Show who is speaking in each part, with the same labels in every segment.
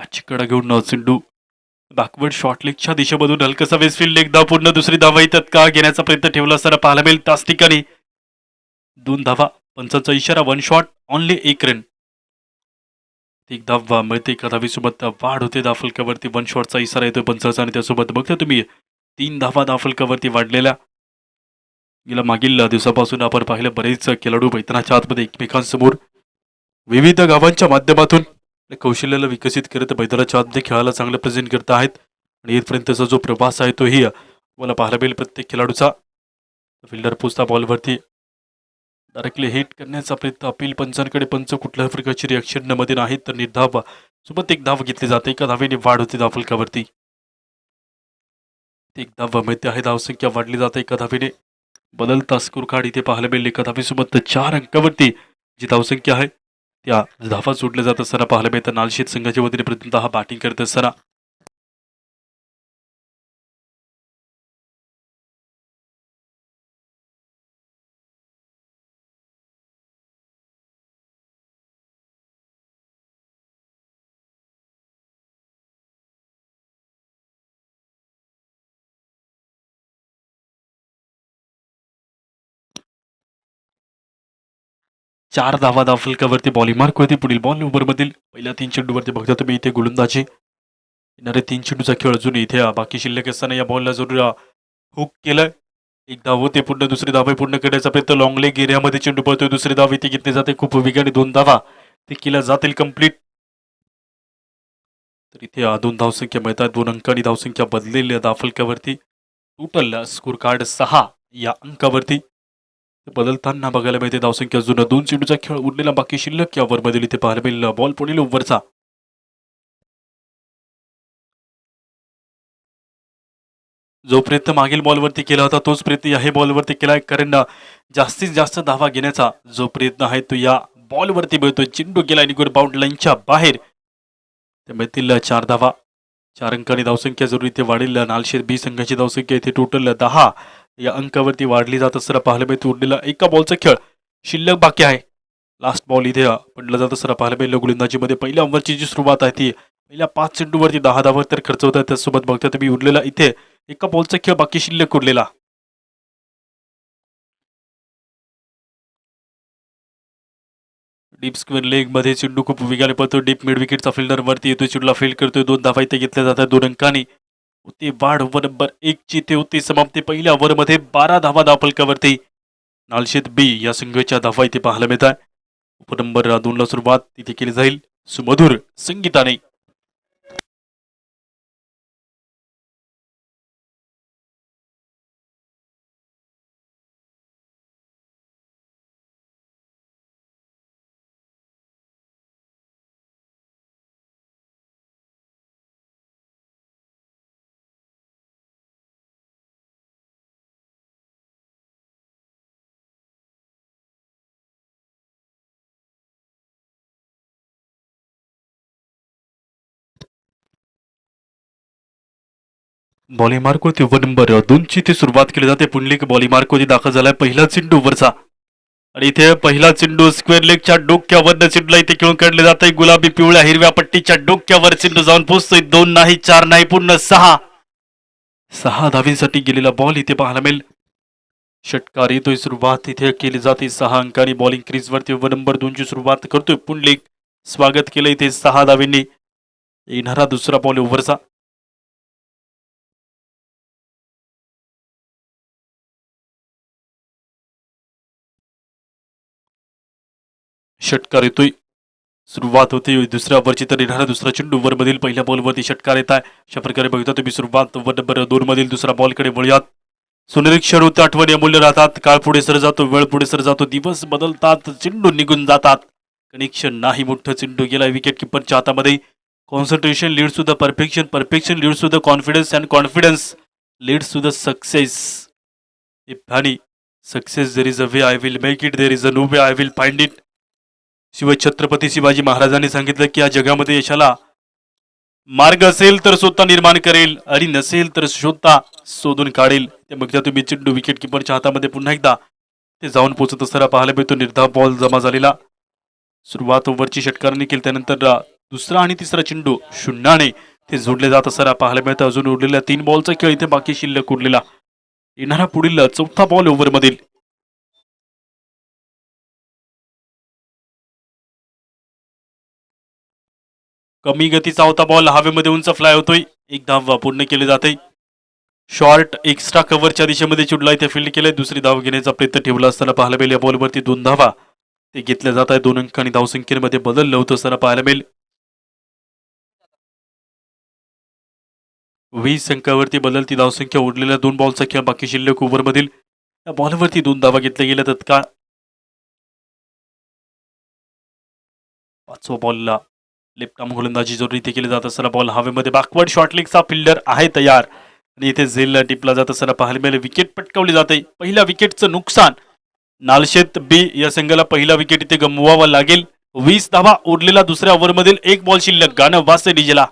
Speaker 1: पाचकडा घेऊन चेंडू backward short लेगच्या दिशेमधून हलकसा Westfield एकदा पूर्ण दुसरी धावा तत्काळ घेण्याचा प्रयत्न ठेवला असताना पाहायला मिळेल त्याच ठिकाणी 2 धावा पंचांचा इशारा 1 शॉट ओनली 1 रन. एक धावा मिळते एका धावीसोबत वाढ होते धावफलकावरती 1 शॉटचा इशारा येतोय पंचांचा आणि त्यासोबत बघता तुम्ही 3 धावा धावफलकावरती वाढलेल्या. गेल्या मागील दिवसापासून आपण पाहिलं बरेच खेळाडू मैदानाच्या आतमध्ये एकमेकांसमोर विविध गावांच्या माध्यमातून कौशल्याला विकसित करत मैदानाच्या आतमध्ये खेळायला चांगलं प्रेझेंट करत आहेत आणि इथपर्यंतचा जो प्रवास आहे तोही मला पाहायला मिळेल प्रत्येक खेळाडूचा. फिल्डर पोचता बॉलवरती डायरेक्टली हिट करण्याचा प्रयत्न अपील पंचांकडे. पंच कुठल्याही प्रकारची रिॲक्शन मध्ये नाहीत तर निर्धाव सोबत एक धाव घेतली जाते एका धावेने वाढ होते धावफलकावरती. एक धाव मिळते आहे धावसंख्या वाढली जाते एका धावेने बदलता स्कोर कार्ड इथे पाहायला मिळेल एका धावेसोबत 4 अंकावरती जी धावसंख्या आहे त्या धावा सोडल्या जात असताना पाहायला मिळतं नालशेत संघाच्या वतीने प्रथमतः बॅटिंग करत असताना. चार धावा धावफलकावरती बॉलिंग मार्क होती. पुढील बॉल ओव्हरमधील पहिल्या 3 चेंडूवरती बघता तुम्ही इथे गोलंदाजी येणारे 3 चेंडूचा खेळ अजून इथे बाकी शिल्लक असताना या बॉलला जरूर हुक केलंय. एक धाव होते पूर्ण दुसरी धाव पूर्ण करण्याचा प्रयत्न लॉंग लेग एरियामध्ये चेंडू पळतोय दुसरी धाव इथे घेतली जाते खूप वेगाने 2 धावा ते केल्या जातील कंप्लीट. तर इथे 2 धावसंख्या मिळतात 2 अंकांनी धावसंख्या बदलेल्या धावफलकावरती टोटल स्कोर कार्ड 6 या अंकावरती बदलताना बघायला मिळते धावसंख्या अजून 2 चेंडूचा खेळ उरलेला बाकी शिल्लक या ओव्हरमधील इथे पाहायला मिळेल बॉल पुढील ओव्हरचा. जो प्रयत्न मागील बॉलवरती केला होता तोच प्रयत्न याही बॉलवरती केलाय कारण जास्तीत जास्त धावा घेण्याचा जो प्रयत्न आहे तो या बॉलवरती मिळतोय. चेंडू गेला निगुड बाउंड लाईनच्या बाहेर ते मिळतील 4 धावा 4 अंकांनी धावसंख्या जरूर इथे वाढेल. नालशेत बी संघाची धावसंख्या इथे टोटल 10 या अंकावरती वाढली जात असताना पाहायला मिळते उरलेला एका बॉलचा खेळ शिल्लक बाकी आहे. लास्ट बॉल इथे पडला जात असताना पाहायला मिळेल गोलंदाजीमध्ये पहिल्या ओव्हरची जी सुरुवात आहे ती पहिल्या 5 चेंडूवरती 10 धावा तर खर्च होतात. त्यासोबत बघता तुम्ही उरलेला इथे एका बॉलचा खेळ बाकी शिल्लक उरलेला. डीप स्क्वेअर लेग मध्ये चेंडू खूप वेगाने पळतो डीप मिड विकेटचा फिल्डर वरती येतोय चेंडूला फील्ड करतोय 2 धावा इथे घेतल्या जातात 2 अंकांनी होती वाढ. ओव्हर नंबर 1 ची ते होती समाप्ती पहिल्या ओव्हरमध्ये 12 धावा धावफलकावरती नालशेत बी या संघाच्या धावा इथे पाहायला मिळतात. ओव्हर नंबर 2 ला सुरुवात तिथे केली जाईल सुमधुर संगीताने. बॉलिंग मार्क होती ओव्हर नंबर 2 ची ती सुरुवात केली जाते. पुंडलिक बॉलिंग मार्क होती दाखल झालाय पहिला चेंडू ओव्हरचा आणि इथे पहिला चेंडू स्क्वेअर लेगच्या डोक्यावर चेंडूला इथे खेळून काढले जात आहे. गुलाबी पिवळ्या हिरव्या पट्टीच्या डोक्यावर चेंडू जाऊन पोहोचतोय 2 नाही 4 नाही पूर्ण 6 धावींसाठी गेलेला बॉल इथे पाहायला मिळेल. षटकार येतोय सुरुवात इथे केली जाते 6 अंकांनी बॉलिंग क्रीजवरती ओव्हर नंबर 2 ची सुरुवात करतोय पुंडलिक. स्वागत केलं इथे 6 धावींनी. येणारा दुसरा बॉल ओव्हरचा षटकार येतोय सुरुवात होते दुसऱ्या ओव्हरची तर येणारा दुसरा चेंडू ओव्हरमधील पहिल्या बॉलवरती षटकार येत आहे. अशा प्रकारे बघता तुम्ही सुरुवात ओव्हर नंबर 2 मधील दुसरा बॉलकडे वळूयात. सोनेरी क्षण होते आठवणी अमूल्य राहतात. काळ पुढे सर जातो वेळ पुढे सर जातो दिवस बदलतात चेंडू निघून जातात. कनेक्शन नाही मोठं चेंडू गेला विकेट किपरच्या हातामध्ये. Concentration leads to the perfection perfection leads to the confidence and confidence leads to the success. If आणि success there is a way I will make it there is a no way I will find it. Shivchhatrapati Shivaji महाराजांनी सांगितलं की या जगामध्ये यशाला मार्ग असेल तर स्वतः निर्माण करेल आणि नसेल तर स्वतः शोधून काढेल. ते बघता तुम्ही चेंडू विकेट किपरच्या हातामध्ये पुन्हा एकदा ते जाऊन पोहोचत असताना पाहायला मिळतो. निर्धाव बॉल जमा झालेला. सुरुवात ओव्हरची षटकाराने केली त्यानंतर दुसरा आणि तिसरा चेंडू शून्याने ते जोडले जात असताना पाहायला मिळतं. अजून उरलेल्या 3 बॉलचा खेळ इथे बाकी शिल्लक उरलेला. येणारा पुढील चौथा बॉल ओव्हरमधील कमी गतीचा होता बॉल हवेमध्ये उंच फ्लाय होतोय. एक धाव पूर्ण केली जाते. शॉर्ट एक्स्ट्रा कव्हरच्या दिशेमध्ये चुडला इथे फील्ड केलंय. दुसरी धाव घेण्याचा प्रयत्न ठेवला असताना पाहायला मिळेल. या बॉलवरती 2 धावा ते घेतल्या जात आहे. 2 अंकांनी धावसंख्येमध्ये बदल होत असताना पाहायला मिळेल. 20 अंकावरती बदलती धावसंख्या. उरलेल्या 2 बॉलचा खेळ बाकी शिल्लक ओव्हरमधील. या बॉलवरती 2 धावा घेतल्या गेल्या तत्काळ. 5व्या बॉलला लेफ्ट आर्म गोलंदाजी जरूर इथे केली जात असताना बॉल हवेमध्ये बॅकवर्ड शॉर्ट लेगचा फिल्डर आहे तयार आणि इथे झेलला टिपला जात असताना पाहायला मिळेल. विकेट पटकावली जाते. पहिल्या विकेटचं नुकसान. नालशेत बी या संघाला पहिला विकेट इथे गमवावा लागेल. 20 धावा उरलेला दुसऱ्या ओव्हरमधील 1 बॉल शिल्लक. गाणं वाजते डीजेला.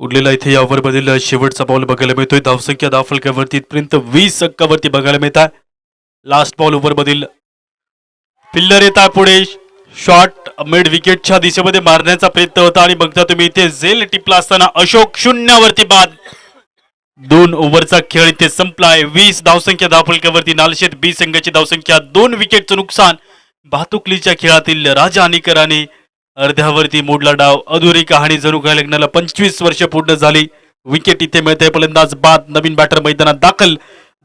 Speaker 1: उरलेला इथे या ओव्हरमधील शेवटचा बॉल बघायला मिळतोय. धावसंख्या धावफलकावरती इथपर्यंत 20 अंकावरती बघायला मिळत आहे. लास्ट बॉल ओव्हरमधील फिल्डर येत आहे पुढे. शॉट मिड विकेटच्या दिशेमध्ये मारण्याचा प्रयत्न होता आणि बघता तुम्ही इथे झेल टिपला असताना अशोक शून्यावरती बाद. 2 ओव्हरचा खेळ इथे संपलाय. 20 धावसंख्या धावफलकावरती नालशेत बी संघाची धावसंख्या. 2 विकेटचं नुकसान. भातुकलीच्या खेळातील राजा अनिकराने अर्ध्यावरती मोडला डाव. अधुरी कहाणी जणू काय लग्नाला 25 वर्ष पूर्ण झाली. विकेट इथे मिळते. फलंदाज बाद. नवीन बॅटर मैदानात दाखल.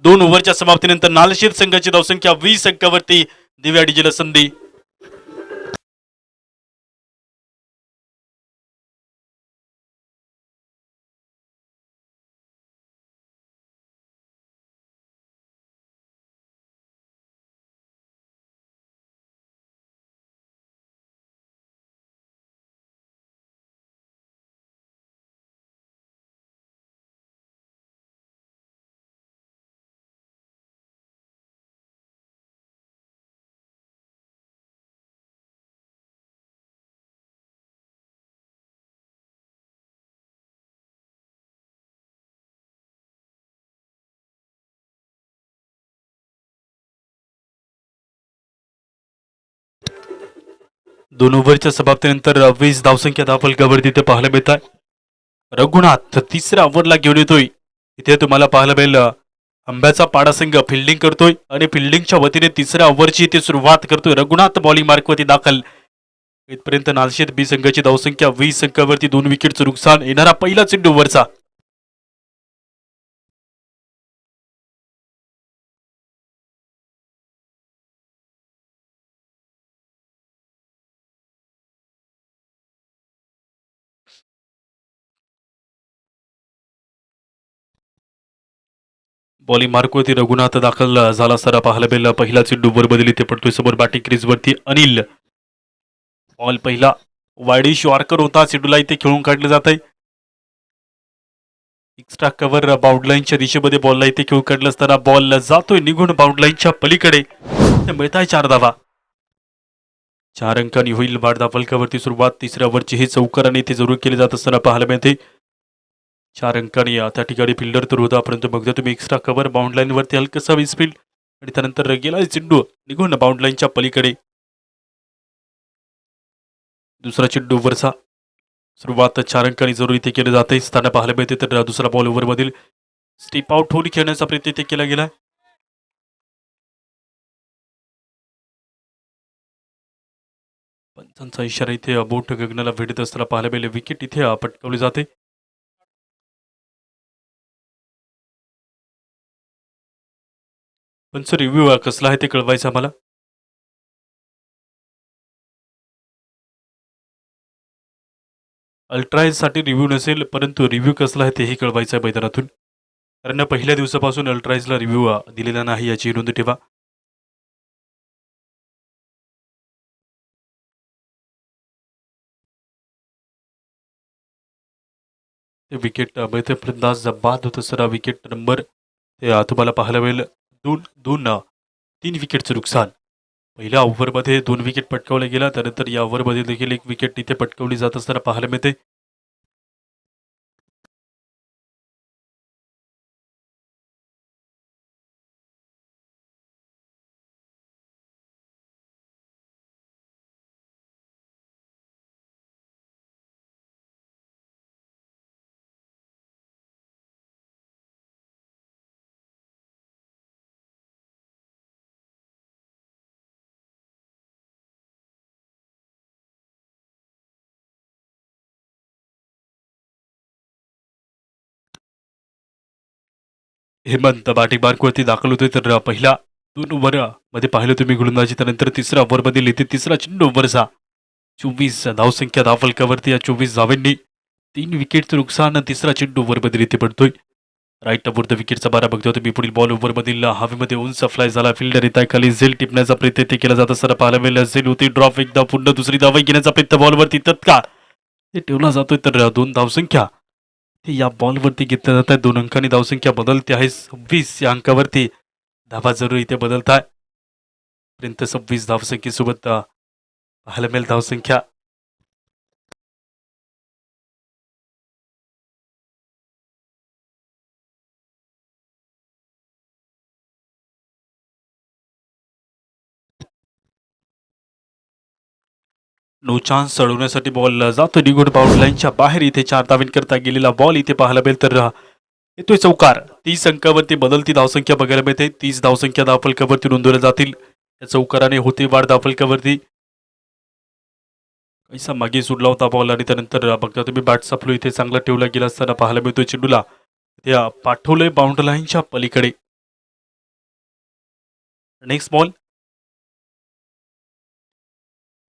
Speaker 1: 2 ओव्हरच्या समाप्तीनंतर नालशेत संघाची धावसंख्या 20 अंकावरती. दिव्या डीजेला संधी. दोन ओव्हरच्या समाप्तीनंतर 20 धावसंख्या धावफलकावरती इथे पाहायला मिळत आहे. रघुनाथ तिसऱ्या ओव्हरला घेऊन येतोय. इथे तुम्हाला पाहायला मिळेल आंब्याचा पाडा संघ फिल्डिंग करतोय आणि फिल्डिंगच्या वतीने तिसऱ्या ओव्हरची इथे सुरुवात करतोय. रघुनाथ बॉलिंग मार्कवरती दाखल. इथपर्यंत नालशेत बी संघाची धावसंख्या 20 अंकावरती. 2 विकेटचं नुकसान. येणारा पहिला चेंडू ओव्हरचा. बॉलिंग मार्कवरती रघुनाथ दाखल झाला असताना पाहायला मिळेल. पहिला चेंडू वर बदल इथे पडतोय. समोर बॅटिंग क्रीजवरती अनिल. बॉल पहिला वायडिश यॉर्कर होता. चेंडूला इथे खेळून काढलं जात आहे. एक्स्ट्रा कव्हर बाउंडलाईनच्या दिशेमध्ये बॉलला इथे खेळून काढलं असताना बॉल जातोय निघून बाउंडलाईनच्या पलीकडे. मिळत आहे 4 धावा. 4 अंकांनी होईल वाढ धावफलकावरती सुरुवात. तिसऱ्या ओव्हरची ही चौकाराने इथे जरूर केली जात असताना पाहायला मिळते. 4 अंकांनी त्या ठिकाणी फिल्डर तर होता परंतु बघता तुम्ही एक्स्ट्रा कव्हर बाउंडलाईनवरती हलकसा विस्फील्ड आणि त्यानंतर गेला चेंडू निघून बाउंडलाईनच्या पलीकडे. दुसरा चेंडू ओव्हरचा. सुरुवात 4 अंकांनी जरूर इथे केले जाते. स्थान पाहायला मिळते तर दुसरा बॉल ओव्हरमधील स्टेप आउट होऊन खेळण्याचा प्रयत्न इथे केला गेला. पंचांचा इशारा इथे बोट गगनाला भेटत असताना पाहायला मिळेल. विकेट इथे पटकावली जाते. पण सर रिव्ह्यू कसला आहे ते कळवायचं आम्हाला. अल्ट्राईजसाठी रिव्ह्यू नसेल, परंतु रिव्ह्यू कसला आहे तेही कळवायचं आहे मैदानातून. कारण पहिल्या दिवसापासून अल्ट्राईजला रिव्ह्यू दिलेला नाही याची नोंद ठेवा. ते विकेट मिळते फलंदाज बाद होतं सर. विकेट नंबर ते तुम्हाला पाहायला मिळेल दोन दोन 3 विकेटचं नुकसान. पहिल्या ओव्हरमध्ये 2 विकेट पटकावल्या गेला, त्यानंतर या ओव्हरमध्ये देखील 1 विकेट तिथे पटकावली जात असताना पाहायला मिळते. हेमंत बॅटिंग दाखल होते, तर पहिल्या 2 ओव्हरमध्ये पाहिलं तुम्ही गोलंदाजी, त्यानंतर तिसऱ्या ओव्हरमध्ये येते तिसरा चेंडू ओव्हरचा 24 धावसंख्या धावफलकावरती. या 24 धावांनी 3 विकेटचं नुकसान. तिसरा चेंडू ओव्हरमध्ये इथे पडतोय. राईट विरुद्ध विकेटचा बारा बघतो तुम्ही. पुढील बॉल ओव्हरमधील हवेमध्ये उंच फ्लाय झाला. फिल्डर येत आहे खाली. झेल टिपण्याचा प्रयत्न ते केला जात असताना पाहायला मिळेल. झेल होती ड्रॉप, एकदा पुन्हा दुसरी धावा घेण्याचा प्रयत्न बॉलवरती तत्काळ ते ठेवला जातोय, तर 2 धावसंख्या ते या बॉलवरती घेतल्या जात आहे. 2 अंकांनी धावसंख्या बदलते आहे. 26 या अंकावरती धावा जरूर इथे बदलत आहे. पर्यंत 26 धावसंख्येसोबत पाहायला मिळेल धावसंख्या. नो चान्स चढवण्यासाठी बॉल जातो निघून बाउंड लाईनच्या बाहेर. इथे 4 धावांकरता गेलेला बॉल इथे पाहायला मिळेल, तर येतोय चौकार. 30 अंकावरती बदलती धावसंख्या बघायला मिळते. 30 धावसंख्या धावफलकावरती नोंदवल्या जातील. या चौकाराने होते वाढ धावफलकावरती. कैसा मागे सुटला होता बॉल आणि त्यानंतर बघता तुम्ही बॅट सपलो इथे चांगला ठेवला गेला असताना पाहायला मिळतोय चेंडूला त्या पाठवलंय बाउंड लाईनच्या पलीकडे. Next ball.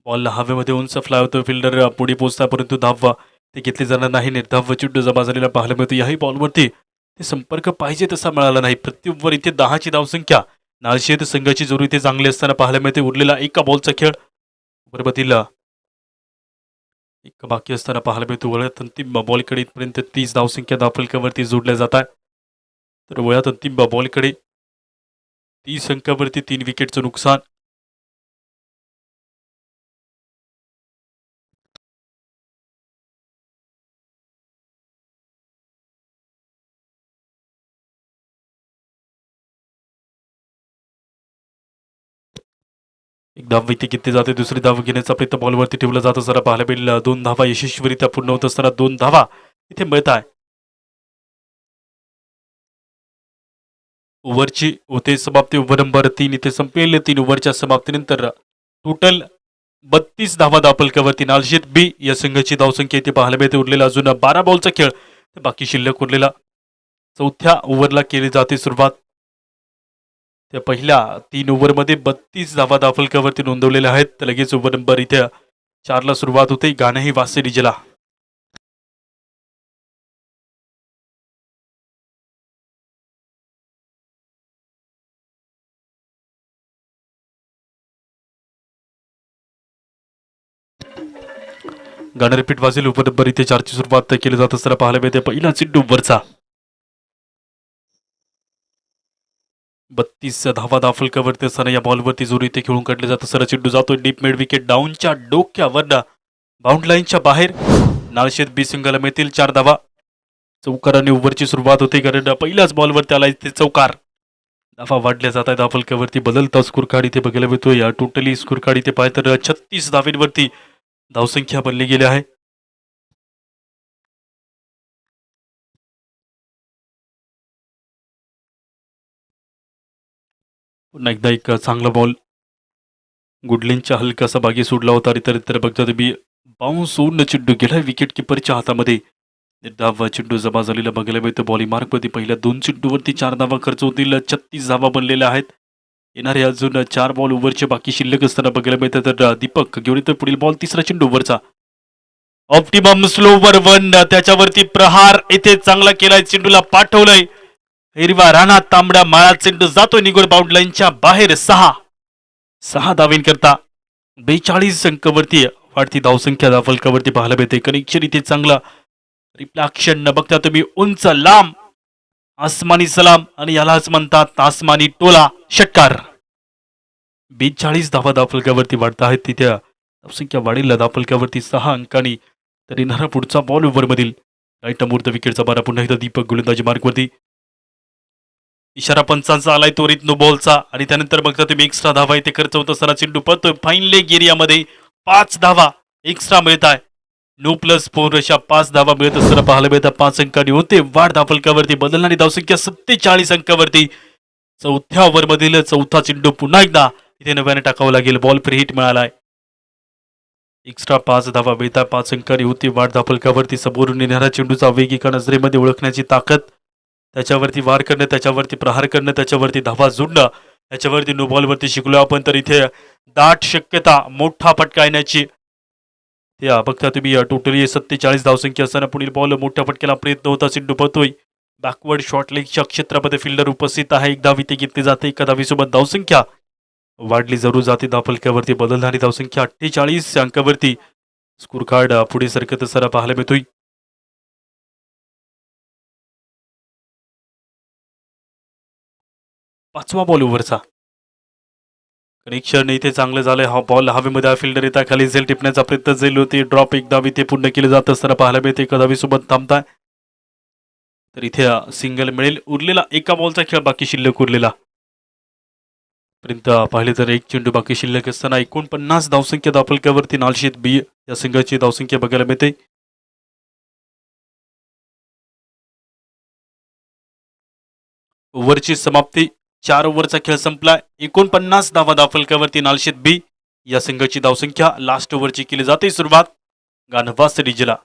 Speaker 1: बॉल हवेमध्ये उंच फ्लाय होतो. फिल्डर पुढे पोहोचता, परंतु धाव ते घेतले जाणार नाही. निर्धाव चेंडू जमा झालेला पाहायला मिळतो. याही बॉलवरती ते संपर्क पाहिजे तसा मिळाला नाही. प्रति ओव्हर इथे 10ची धावसंख्या नाळशेत संघाची जोर इथे चांगली असताना पाहायला मिळते. उरलेला एका बॉलचा खेळ ओव्हरमधील एक बाकी असताना पाहायला मिळतो. वळ्यात अंतिम बॉलकडे इथपर्यंत 30 धावसंख्या धावफलकावरती जोडल्या जात आहे. तर वळ्यात अंतिम बॉलकडे 30 अंकावरती 3 विकेटचं नुकसान. एक धाव इथे घेतली जाते. दुसरी धाव घेण्याचा प्रयत्न बॉलवरती ठेवला जात असताना पाहायला मिळेल. 2 धावा यशस्वीरित्या पूर्ण होत असताना 2 धावा इथे मिळत आहे. ओव्हरची होते समाप्ती. ओव्हर नंबर 3 इथे संपेल. 3 ओव्हरच्या समाप्तीनंतर टोटल 32 धावा धावफलकावरती. नालशेत बी या संघाची धावसंख्या इथे पाहायला मिळते. उरलेला अजून 12 बॉलचा खेळ बाकी शिल्लक उरलेला. चौथ्या ओव्हरला केली जाते सुरुवात. त्या पहिल्या 3 ओव्हरमध्ये 32 धावा धावफलकावरती नोंदवलेल्या आहेत. तर लगेच ओव्हर नंबर इथे 4ला सुरुवात होते. गाणंही वाजते डीजेला. गाणं रिपीट वाजेल. ओव्हर नंबर इथे 4ची सुरुवात केली जात असताना पाहायला मिळते. पहिला चेंडू ओव्हरचा 32 धावा धावफलकावरती असताना या बॉलवरती जोर इथे खेळून काढले जातं. सर चेंडू जातोय डीप मिड विकेट डाऊनच्या डोक्यावर बाउंड लाईनच्या बाहेर. नाळशेत बी संघाला मिळतील 4 धावा. चौकाराने ओव्हरची सुरुवात होते, कारण पहिल्याच बॉलवर त्याला इथे चौकार. धावा वाढल्या जात आहे धावफलकावरती. बदलता स्कोर कार्ड इथे बघायला मिळतोय. टोटली स्कोर कार्ड इथे पाहिजे तर 36 धावेंवरती धावसंख्या बनली गेली आहे. पुन्हा एकदा एक चांगला बॉल गुडलिनच्या हलकासा बागे सोडला होता. इतर बघता तुम्ही बाउन्स होऊन चेंडू गेला विकेट किपरच्या हातामध्ये. धाव चेंडू जमा झालेला बघायला मिळतो. बॉलिंग मार्कमध्ये पहिल्या 2 चेंडूवरती 4 धावा खर्च होतील. 36 धावा बनलेल्या आहेत. येणारे अजून 4 बॉल ओव्हरचे बाकी शिल्लक असताना बघायला मिळतं. तर दीपक घेऊन येतो पुढील बॉल, तिसरा चेंडू ओव्हरचा. ऑप्टिमम स्लोवर वन, त्याच्यावरती प्रहार इथे चांगला केलाय, चेंडूला पाठवलंय. हिरवा राणा तांबडा माळा, चेंडू जातोय निगोड बाउंड लाईनच्या बाहेर. 6 धावेन करता 42 अंकावरती वाढती धावसंख्या धावफलकावरती पाहायला मिळते. कनेक्शन इथे चांगला, रिफ्लॅक्शन न बघता तुम्ही उंच लांब आसमानी सलाम, आणि यालाच म्हणतात आसमानी टोला षटकार. 42 धावा धावफलकावरती वाढत आहेत. तिथे धावसंख्या वाढील धावफलकावरती 6 अंकांनी. तर येणारा पुढचा बॉल ओव्हर मधील राईट अमूर्त विकेटचा बारा पुन्हा एकदा दीपक गोलंदाजी मार्गवरती. इशारा पंचांचा आलाय त्वरित नो बॉलचा, आणि त्यानंतर बघता तुम्ही एक्स्ट्रा धावा इथे खर्च होत असताना चेंडू पळतोय फाईन लेग एरियामध्ये. 5 धावा एक्स्ट्रा मिळत आहे. नो प्लस 4 अशा 5 धावा मिळत असताना पाहायला मिळतात. 5 अंकांनी होते वाढ धावफलकावरती. बदलणारी धावसंख्या 47 अंकावरती. चौथ्या ओव्हर मधील चौथा चेंडू पुन्हा एकदा इथे नव्याने टाकावं लागेल. बॉल फ्री हिट मिळालाय. एक्स्ट्रा 5 धावा मिळतात. 5 अंकांनी होती वाढ धावफलकावरती. समोरून येणाऱ्या चेंडूचा वेग एका नजरेमध्ये ओळखण्याची ताकद, त्याच्यावरती वार करणं, त्याच्यावरती प्रहार करणं, त्याच्यावरती धावा जोडणं, त्याच्यावरती नो बॉलवरती शिकलो आपण. तर इथे दाट शक्यता मोठा फटका येण्याची. त्या बघता तुम्ही टोटली 47 धावसंख्या असताना पुढील बॉल मोठ्या फटक्याला प्रयत्न होता. चेंडू पळतोय बॅकवर्ड शॉर्ट लेगच्या क्षेत्रामध्ये. फिल्डर उपस्थित आहे. एक धाव इथे घेतली जाते. एका धावीसोबत धावसंख्या वाढली जरूर जाते. धावफलकावरती बदलणारी धावसंख्या 48 अंकावरती. स्कोर कार्ड पुढे सरकत असताना पाहायला मिळतोय. पाचवा बॉल ओव्हरचा. कनेक्शन इथे चांगलं झालंय. हा बॉल हवेमध्ये फिल्डर येतात खाली झेल टिपण्याचा प्रयत्न झेल होती. ड्रॉप एक धाव इथे पूर्ण केले जात असताना पाहायला मिळते. एका धावीसोबत थांबताय. तर इथे सिंगल मिळेल. उरलेला एका बॉलचा खेळ बाकी शिल्लक उरलेला पर्यंत पाहिले तर एक चेंडू बाकी शिल्लक असताना 49 धावसंख्या धावफलकावरती. नालशेत बी या संघाची धावसंख्या बघायला मिळते. ओव्हरची समाप्ती. 4 ओव्हरचा खेळ संपला. 49 धावा धावफलकावरती. नालशेत बी या संघाची धावसंख्या. लास्ट ओव्हरची केली जाते सुरुवात. गानवास डीजेला.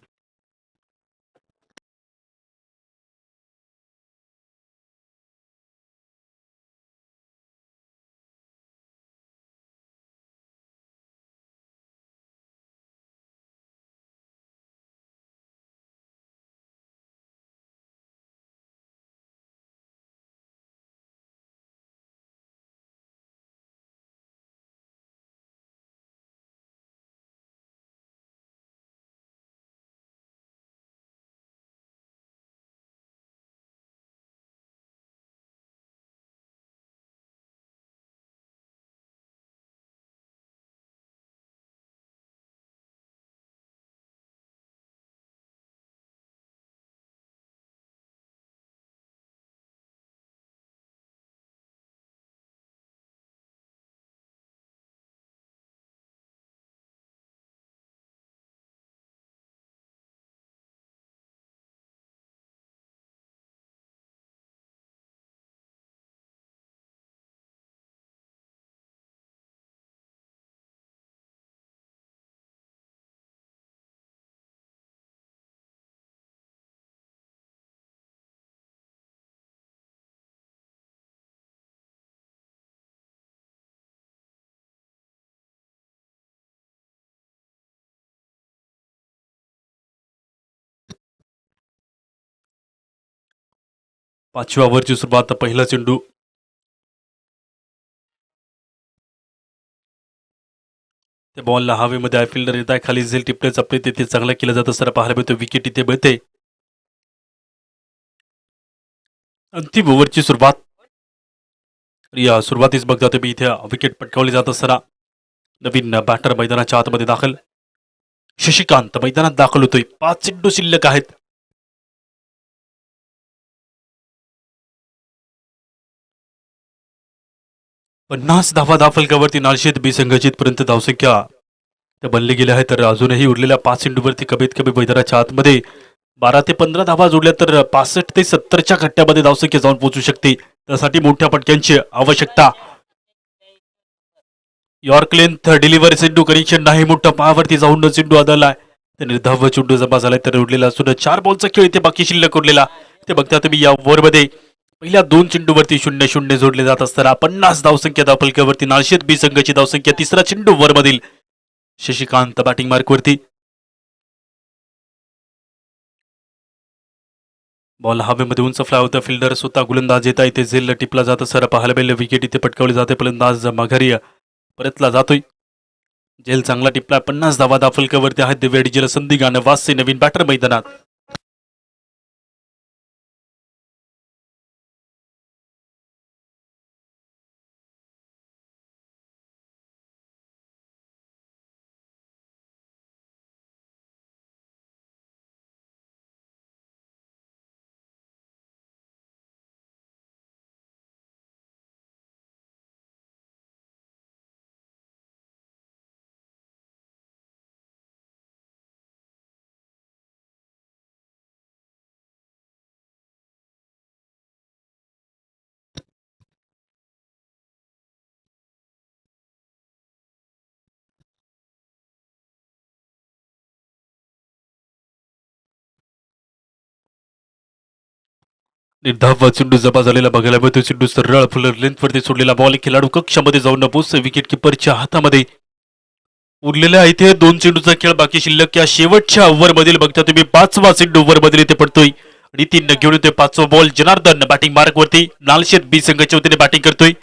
Speaker 1: पाचव्या ओव्हरची सुरुवात. पहिला चेंडू त्या बॉलला हवेमध्ये फिल्डर येत आहे खाली झेल टिपण्याचा प्रयत्न तिथे चांगला केला जात असताना पाहायला मिळतो. विकेट इथे मिळते. अंतिम ओव्हरची सुरुवात. या सुरुवातीस बघता तुम्ही इथे विकेट पटकावली जात असताना नवीन बॅटर मैदानाच्या आतमध्ये दाखल. शशिकांत मैदानात दाखल होतोय. 5 चेंडू शिल्लक आहेत. पन्नास धावा धावफलकावरती. नालशेत बी संघाची पर्यंत धावसंख्या त्या बनली गेल्या आहे. तर अजूनही उरलेल्या 5 चेंडूवरती कमीत कमी मैदानाच्या आतमध्ये 12 ते 15 धावा जोडल्या तर 65 ते 70च्या खट्ट्यामध्ये धावसंख्या जाऊन पोहोचू शकते. त्यासाठी मोठ्या फटक्यांची आवश्यकता. यॉर्क लेंथ डिलिव्हरी चेंडू कनेक्शन नाही. मोठ्या पायावरती जाऊन चेंडू आदळलाय. तर निर्धाव चेंडू जमा झालाय. तर उरलेला सुद्धा 4 बॉलचा खेळ इथे बाकी शिल्लक उरलेला. ते बघता तुम्ही या ओव्हरमध्ये पहिल्या 2 चेंडूवरती 0-0 जोडले जात असताना 50 धावसंख्या धावफलकावरती नाळशेत बी संघाची धावसंख्या. तिसरा चेंडू वरमधील शशिकांत बॅटिंग मार्कवरती. बॉल हवेमध्ये उंच फ्लाय होता. फिल्डर स्वतः गोलंदाज येता इथे झेल टिपला जात असताना पाहायला मिळालं. विकेट इथे पटकावली जाते. फलंदाज माघारी परतला जातोय. झेल चांगला टिपला. 50 धावा धावफलकावरती आहेत. दिव्या डिजेला संधी गाणं वाजते. नवीन बॅटर मैदानात. निर्धाव चेंडू जमा झालेला बघायला मिळतो. चेंडू सरळ फुलर लेंथवरती सोडलेला बॉल खेळाडू कक्षामध्ये जाऊन न पोहोचतो. विकेट किपरच्या हातामध्ये. उरलेल्या इथे 2 चेंडूचा खेळ बाकी शिल्लक. या शेवटच्या ओव्हरमधील बघता तुम्ही 5वा चेंडू ओव्हरमधील इथे पडतोय आणि 3 घेऊन येतोय 5वा बॉल. जनार्दन बॅटिंग मार्कवरती. नालशेत बी संघाच्या वतीने बॅटिंग करतोय.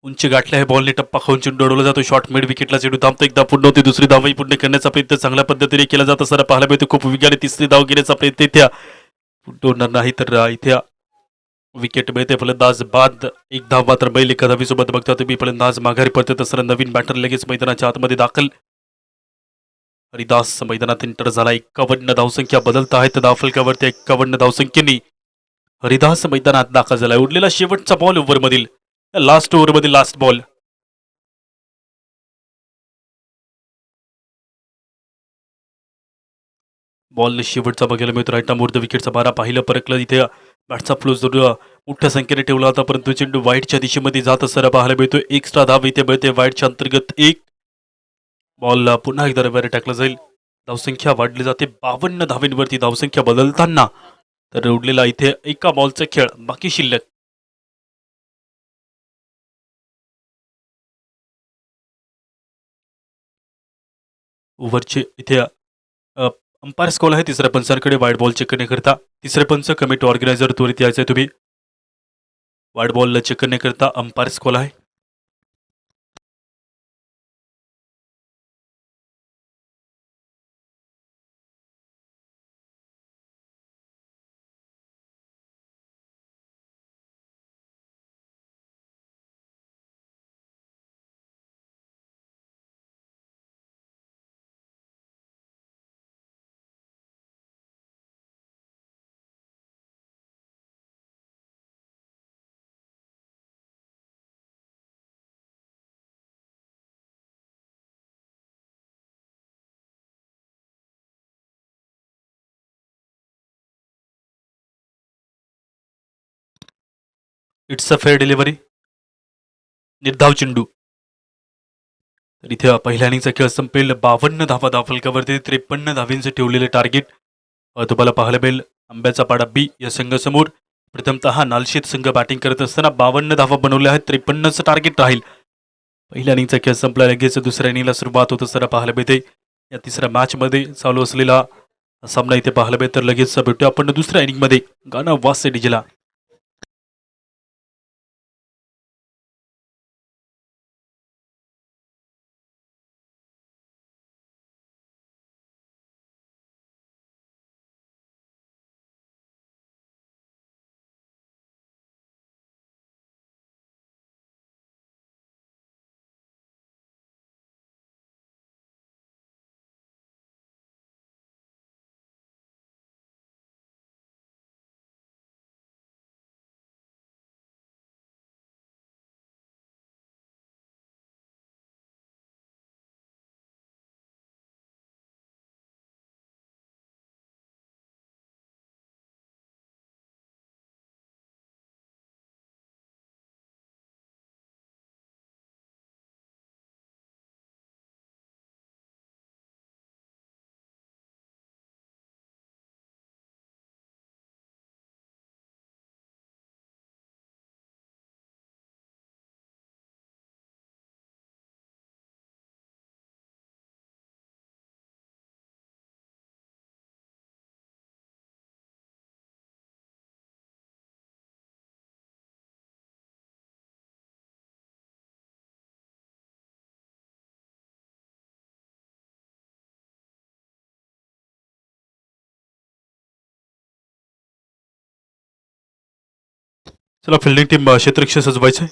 Speaker 1: उंची गाठल्या आहे. बॉलने टप्पा खाऊन चेंडू अडवला जातो. शॉर्ट मिड विकेटला चेंडू थांबतो. एकदा पूर्ण होते. दुसरी धावही पूर्ण करण्याचा प्रयत्न चांगल्या पद्धतीने केला जात असताना पाहायला मिळतो. खूप वेगाने तिसरी धाव घेण्याचा प्रयत्न इथे पूर्ण होणार नाही. तर इथे विकेट मिळते. फलंदाज बाद. एक धाव मात्र बैल एका धावीसोबत बघता तुम्ही. फलंदाज माघारी परतत असताना नवीन बॅटर लगेच मैदानाच्या आतमध्ये दाखल. हरिदास मैदानात एंटर झाला. 51 धावसंख्या बदलत आहेत. धावफलकावरती 51 धावसंख्येने हरिदास मैदानात दाखल झाला. उरलेला शेवटचा बॉल ओव्हरमधील. लास्ट ओव्हरमधील लास्ट बॉल. बॉल शेवटचा बघायला मिळतो. राईट मोर विकेटचा बारा पाहिलं परकलं. इथे बॅटचा फ्लो जरूर मोठ्या संख्येने ठेवला होता परंतु चेंडू वाईटच्या दिशेमध्ये जात असताना पाहायला मिळतो. एक्स्ट्रा धाव इथे मिळते. वाईटच्या अंतर्गत एक. बॉल पुन्हा एकदा रविवारी टाकला जाईल. धावसंख्या वाढली जाते 52 धावेंवरती. धावसंख्या बदलताना तर उडलेला इथे एका बॉलचा खेळ बाकी शिल्लक. ओव्हरचे इथे अंपायर्स कॉल आहे. तिसऱ्या पंचांकडे वाईट बॉल चेक करण्याकरता. तिसरे पंच कमिटी ऑर्गनायझर त्वरित यायचं आहे तुम्ही. वाईट बॉल चेक करण्याकरता अंपायर्स कॉल आहे. It's a fair delivery. निर्धाव चेंडू. तर इथे पहिल्या इनिंगचा खेळ संपेल. 52 धावा धावफलकावरती. 53 धावींचे ठेवलेले टार्गेट तुम्हाला पाहायला मिळेल. आंब्याचा पाडा बी या संघासमोर. प्रथमतः नालशेत संघ बॅटिंग करत असताना 52 धावा बनवल्या आहेत. 53चं टार्गेट राहील. पहिल्या इनिंगचा खेळ संपला. लगेच दुसऱ्या इनिंगला सुरुवात होत असताना पाहायला मिळते. या तिसऱ्या मॅचमध्ये चालू असलेला सामना इथे पाहायला मिळत. तर लगेच भेटूया आपण दुसऱ्या इनिंगमध्ये. गाणं वाजते डीजेला. चला फिल्डिंग टीम क्षेत्ररक्षण सजवायचंय.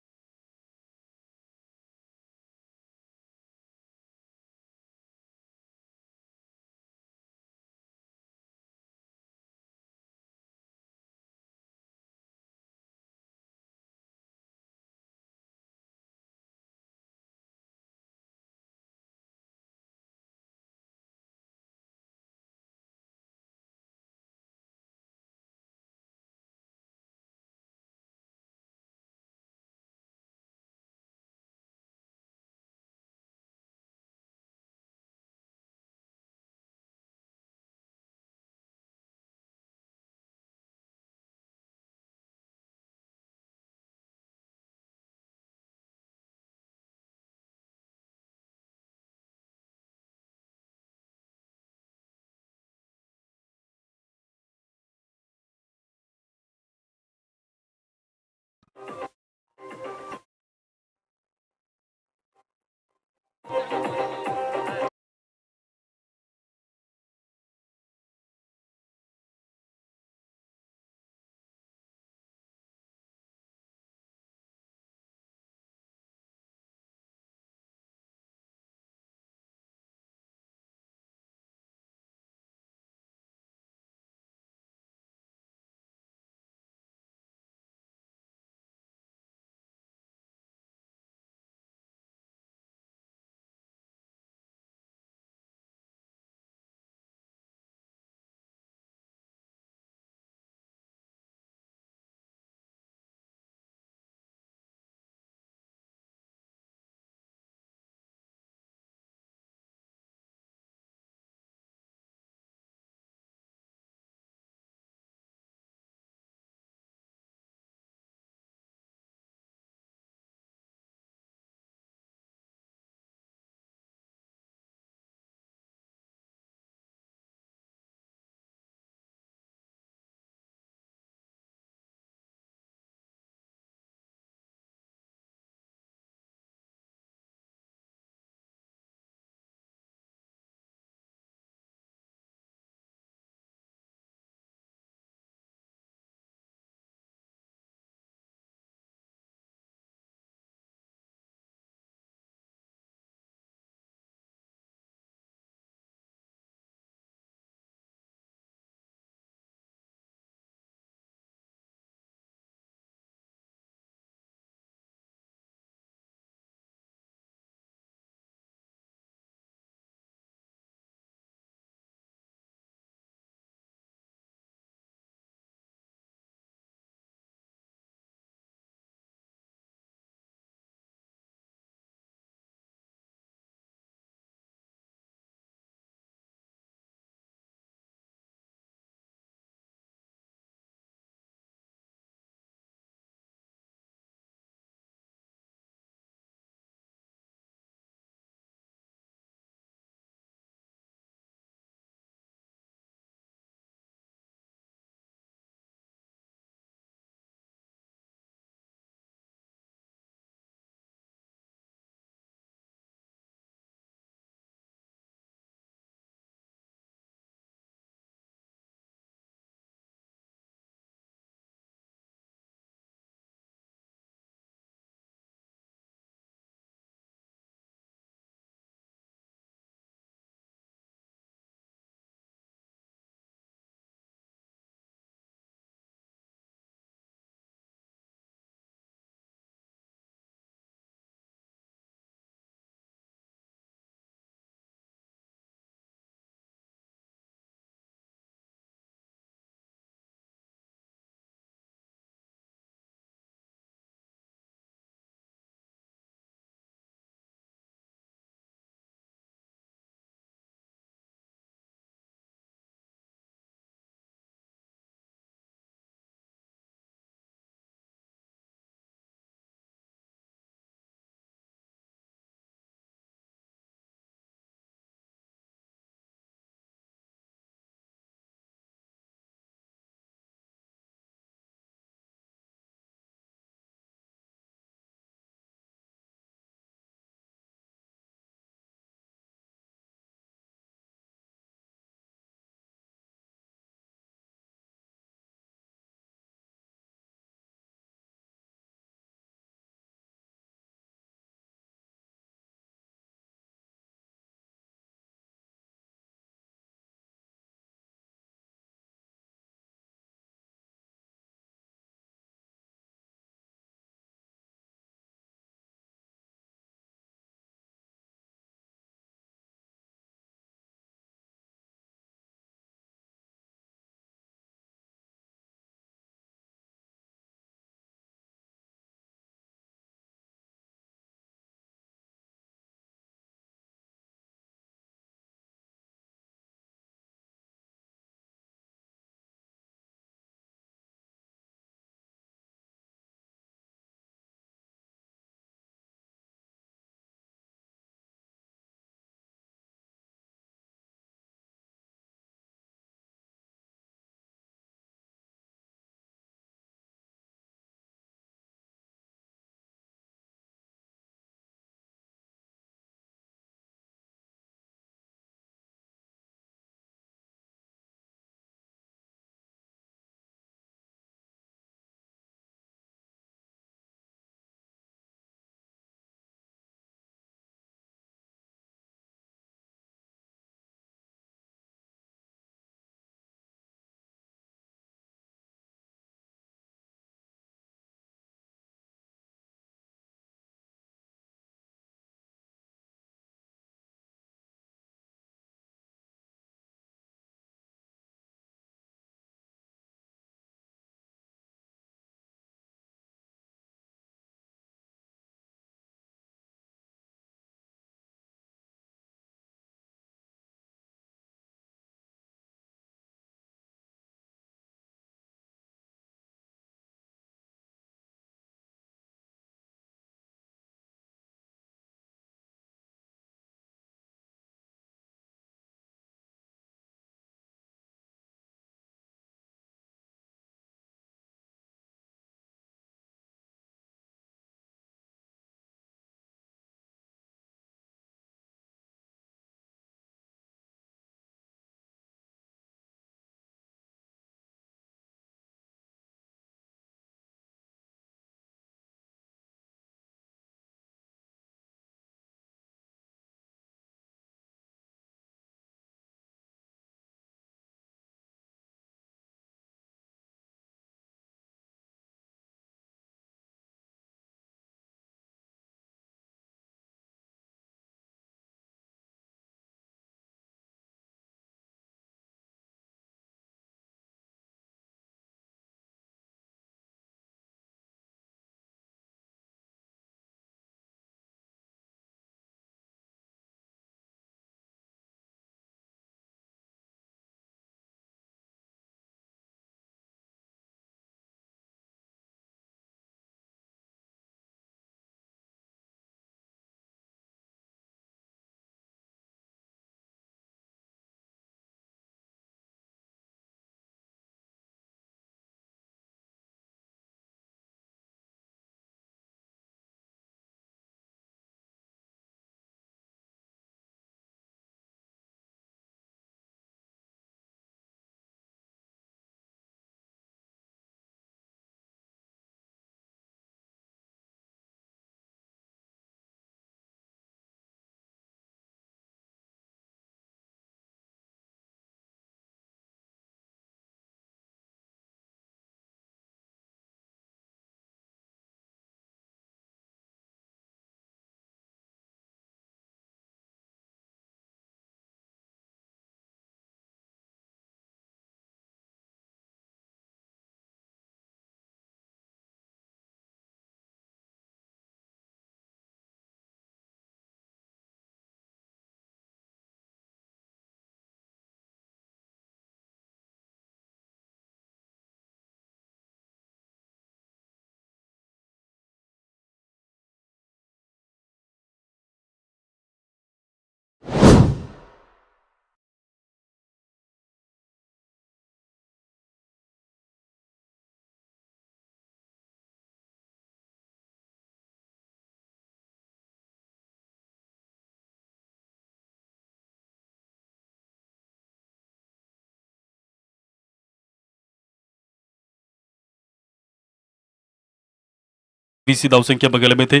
Speaker 1: वीस धावसंख्या बघायला मिळते.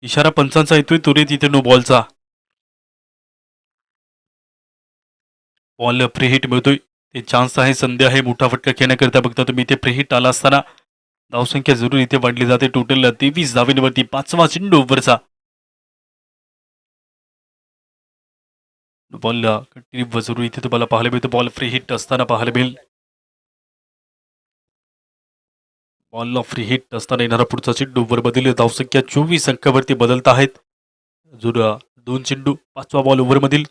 Speaker 1: इशारा पंचांचा येतोय त्वरित इथे नो बॉलचा. बॉल फ्री हिट मिळतोय. ते चान्स आहे, संधी आहे मोठा फटका खेळण्याकरिता. बघता तुम्ही इथे फ्री हिट आला असताना धावसंख्या जरूर इथे वाढली जाते. टोटल 23 धावेंवरती 5वा चेंडू ओव्हरचा. बॉल कंटिन्यू जरूर इथे तुम्हाला पाहायला मिळतो. बॉल फ्री हिट असताना पाहायला मिळेल. बॉल फ्री हिट असताना येणारा पुढचा चेंडू ओव्हरमधील धावसंख्या 24 अंकावरती बदलत आहेत. अजून 2 चेंडू 5वा बॉल ओव्हरमधील.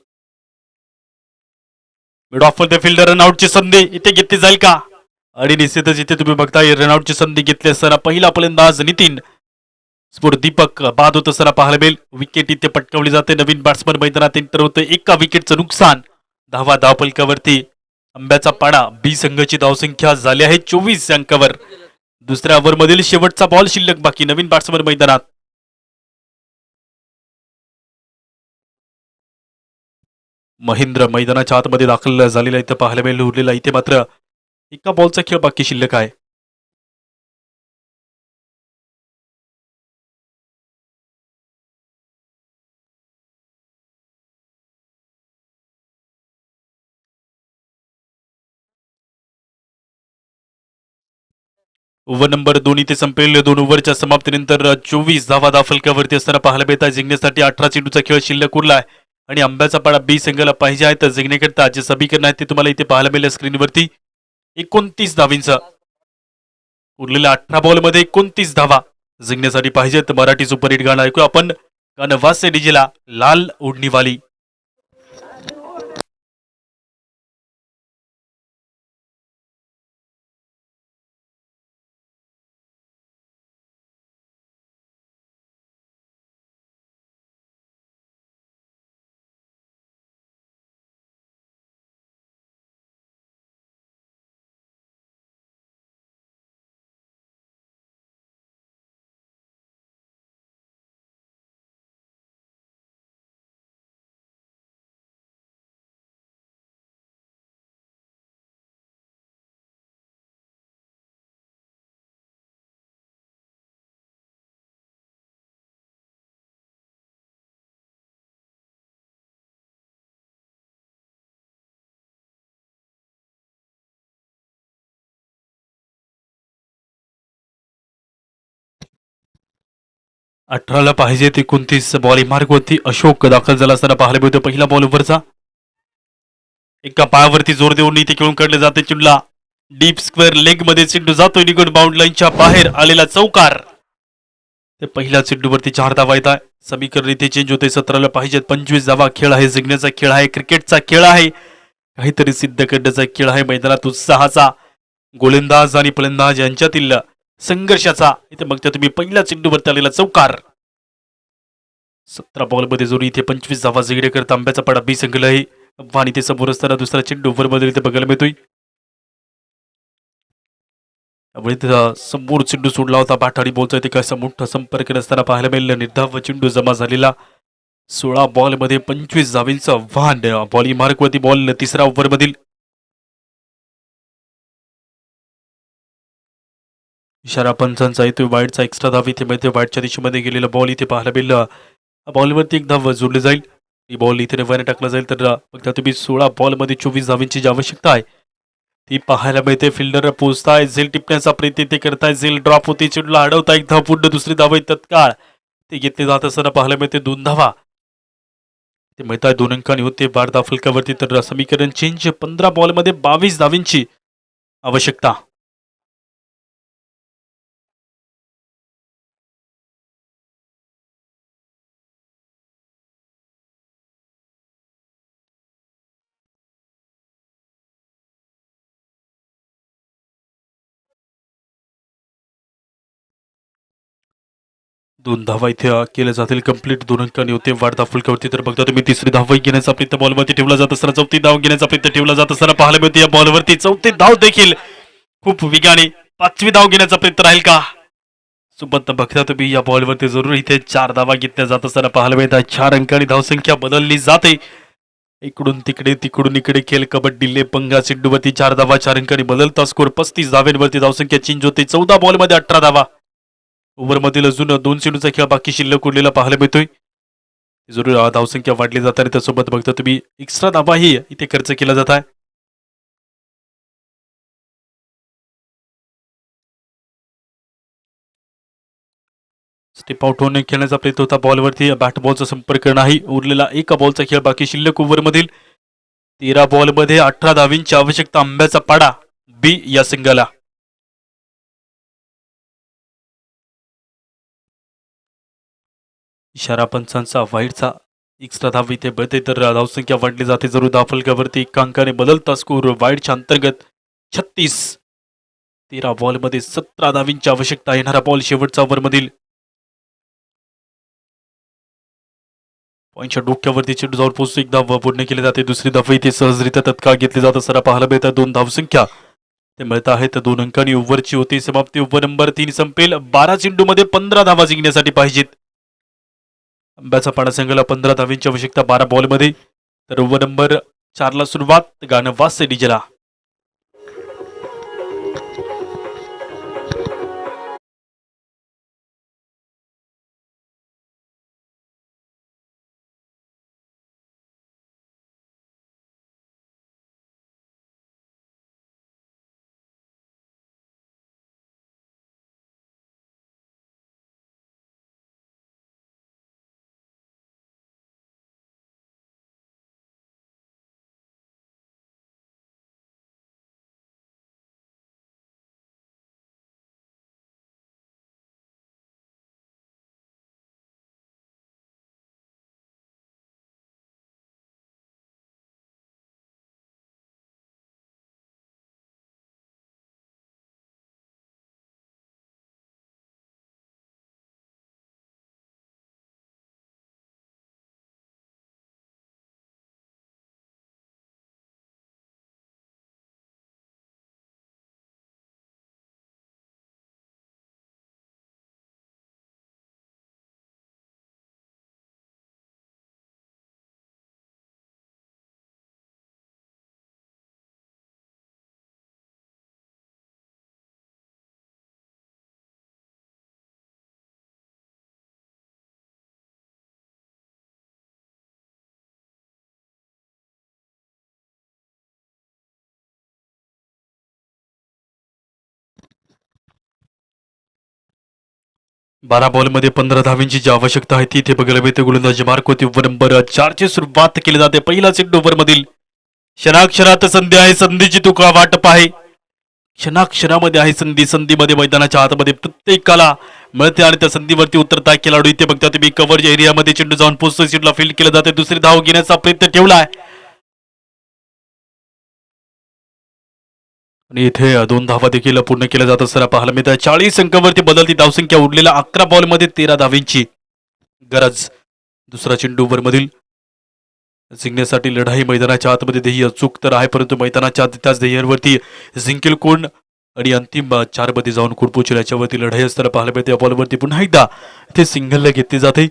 Speaker 1: मिड ऑफ द फिल्डर रनआउटची संधी इथे घेतली जाईल का? आणि निश्चितच इथे तुम्ही बघताय रनआउटची संधी घेतली असताना पहिला फलंदाज नितीन स्फोट दीपक बाद होत असताना पाहायला मिळेल. विकेट इथे पटकावली जाते. नवीन बॅट्समन मैदानात एंटर होते. एका विकेटचं नुकसान. 10वा धावफलकावरती आंब्याचा पाडा बी संघाची धावसंख्या झाली आहे 24 अंकावर. दुसऱ्या ओव्हरमधील शेवटचा बॉल शिल्लक बाकी. नवीन बॅट्समन मैदानात. महेंद्र मैदानाच्या आतमध्ये दाखल झालेला इथं पाहायला मिळेल. उरलेला इथे मात्र एका बॉलचा खेळ बाकी शिल्लक आहे. ओव्हर नंबर 2 इथे संपेल. 2 ओव्हरच्या समाप्तीनंतर 24 धावा धावफलकावरती असताना पाहायला मिळतात. जिंकण्यासाठी 18 चेंडूचा खेळ शिल्लक उरलाय आणि आंब्याचा पाडा बी संघाला पाहिजे आहे. तर जिंकण्याकरता जे समीकरण आहे ते तुम्हाला इथे पाहायला मिळेल स्क्रीनवरती. 29 धावींचा उरलेल्या 18 बॉलमध्ये 29 धावा जिंकण्यासाठी पाहिजे. तर मराठी सुपरहिट गाणं ऐकू आपण. गाणं वासे डीजेला लाल ओढणीवाली. 18ला पाहिजे 29 बॉल मार्गवरती अशोक दाखल झाला असताना पाहायला मिळतो. पहिला बॉल ओव्हरचा. एका पायावरती जोर देऊन इथे खेळून काढले जाते. चेंडूला डीप स्क्वेअर लेग मध्ये चेंडू जातोय निघून. बाउंड लाईनच्या बाहेर आलेला चौकार. ते पहिल्या चेंडूवरती 4 धावा येत आहे. समीकरण इथे चेंज होते. 17ला पाहिजेत 25 धावा. खेळ आहे, जिंकण्याचा खेळ आहे, क्रिकेटचा खेळ आहे, काहीतरी सिद्ध करण्याचा खेळ आहे. मैदानात उत्साहाचा, गोलंदाज आणि फलंदाज यांच्यातील संघर्षाचा. इथे बघता तुम्ही पहिल्या चेंडूवरती आलेला चौकार. 17 बॉलमध्ये जोरी इथे 25 धावा जिंकण्याकरता आंब्याचा पाडा बी संघाला आहे. आव्हान इथे समोर असताना दुसरा चेंडू ओव्हरमध्ये इथे बघायला मिळतोय. त्यामुळे समोर चेंडू सोडला होता. बाठाडी बॉलचा इथे कसा मोठा संपर्क नसताना पाहायला मिळेल. निर्धाव चेंडू जमा झालेला. 16 बॉलमध्ये 25 धावींचं आव्हान. बॉल मार्कवरती बॉल तिसरा ओव्हरमधील. इशारा पंचांचा येतोय. वाईडचा एक्स्ट्रा धाव इथे मिळते. वाईडच्या दिशेमध्ये गेलेला बॉल इथे पाहायला मिळेल. बॉलवरती एक धाव जोडली जाईल. ही बॉल इथे नव्याने टाकला जाईल. तर बघता तुम्ही 16 बॉलमध्ये 24 धावींची जी आवश्यकता आहे ती पाहायला मिळते. फिल्डर पोहोचताय. झेल टिपण्याचा प्रयत्न ते करताय. झेल ड्रॉप होती. चेंडूला अडवता. एक धाव पूर्ण. दुसरी धाव तत्काळ ते घेतले जात असताना पाहायला मिळते. 2 धावा ते मिळताय. 2 अंकांनी होते 12 धाव फलकावरती. तर समीकरण चेंज. 15 बॉलमध्ये 22 धावींची आवश्यकता. दोन धावा इथे केल्या जातील कंप्लीट. 2 अंकांनी होते वाढ फुलकावरती. तर बघता तुम्ही तिसरी धाव घेण्याचा प्रयत्न बॉलवरती ठेवला जात असताना, चौथी धाव घेण्याचा प्रयत्न ठेवला जात असताना पाहायला मिळते. या बॉलवरती चौथी धाव देखील खूप वेगाने. 5वी धाव घेण्याचा प्रयत्न राहील का सोबत बघता तुम्ही. या बॉलवरती जरूर इथे 4 धावा घेतल्या जात असताना पाहायला मिळतात. 4 अंकांनी धावसंख्या बदलली जाते. इकडून तिकडे तिकडून इकडे खेळ कबड्डी ले पंगा. चेंडूवरती 4 धावा 4 अंकांनी बदलता स्कोर. 35 धाव्यांवरती धावसंख्या चेंज होते. 14 बॉलमध्ये 18 धावा. ओव्हरमधील अजून 2 चेंडूचा खेळ बाकी शिल्लक उरलेला पाहायला मिळतोय. जरूर धावसंख्या वाढली जात आणि त्यासोबत बघता तुम्ही एक्स्ट्रा धावाही इथे खर्च केला जात आहे. स्टेप आउट होऊन खेळण्याचा प्रयत्न होता. बॉलवरती बॅट बॉलचा संपर्क नाही. उरलेला एका बॉलचा खेळ बाकी शिल्लक ओव्हरमधील 13 बॉलमध्ये 18 धावींची आवश्यकता. आंब्याचा पाडा बी या संघाला. इशारा पंचांचा वाईटचा एक्स्ट्रा धाव इथे बळते तर धावसंख्या वाढली जाते. जरूर धावफलकावरती एकांकाने बदलता स्कोर वाईटच्या अंतर्गत 36. 13 बॉलमध्ये 17 धावींची आवश्यकता. येणारा बॉल शेवटचा ओव्हरमधील पॉईंटच्या डोक्यावरती चेंडू जाऊन पोहोचतो. एक धाव पूर्ण केली जाते. दुसरी धाव इथे सहजरित्या तत्काळ घेतली जात असताना पाहायला मिळतात. 2 धावसंख्या ते मिळत आहेत. 2 अंकांनी ओव्हरची होती समाप्ती. ओव्हर नंबर 3 संपेल. 12 चेंडूमध्ये 15 धावा जिंकण्यासाठी पाहिजेत. आंब्याचा पाडा संघाला 15 धावींची आवश्यकता 12 बॉलमध्ये. तर ओव्हर नंबर 4 ला सुरुवात. गाणं वाजते डीजेला. बारा बॉलमध्ये 15 धावींची जी आवश्यकता आहे ती इथे बघायला मिळते. गोलंदाजी मार्क होती. ओव्हर नंबर 4 ची सुरुवात केली जाते. पहिला चेंडू ओव्हरमधील क्षणाक्षरात संधी आहे. संधीची तुका वाट पाहे. क्षणाक्षरामध्ये आहे संधी. संधीमध्ये मैदानाच्या आतमध्ये प्रत्येकाला मिळते आणि त्या संधीवरती उतरता खेळाडू इथे बघता तुम्ही कव्हर एरियामध्ये चेंडू जाऊन पोस्ट सीटला फील्ड केला जाते. दुसरी धाव घेण्याचा प्रयत्न ठेवलाय आणि इथे 2 धावा देखील पूर्ण केल्या जात असताना पाहायला मिळतं. 40 अंकावरती बदलती धावसंख्या. उरलेला 11 बॉलमध्ये 13 धावींची गरज. दुसरा चेंडू ओव्हरमधील जिंकण्यासाठी लढाई मैदानाच्या आतमध्ये ध्येय अचूक तर आहे, परंतु मैदानाच्या आत त्याच ध्येयावरती जिंकेल कोण आणि अंतिम 4 मध्ये जाऊन कोण पोहोचेल याच्यावरती लढाई असताना पाहायला मिळते. या बॉलवरती पुन्हा एकदा इथे सिंगलला घेतली जाते.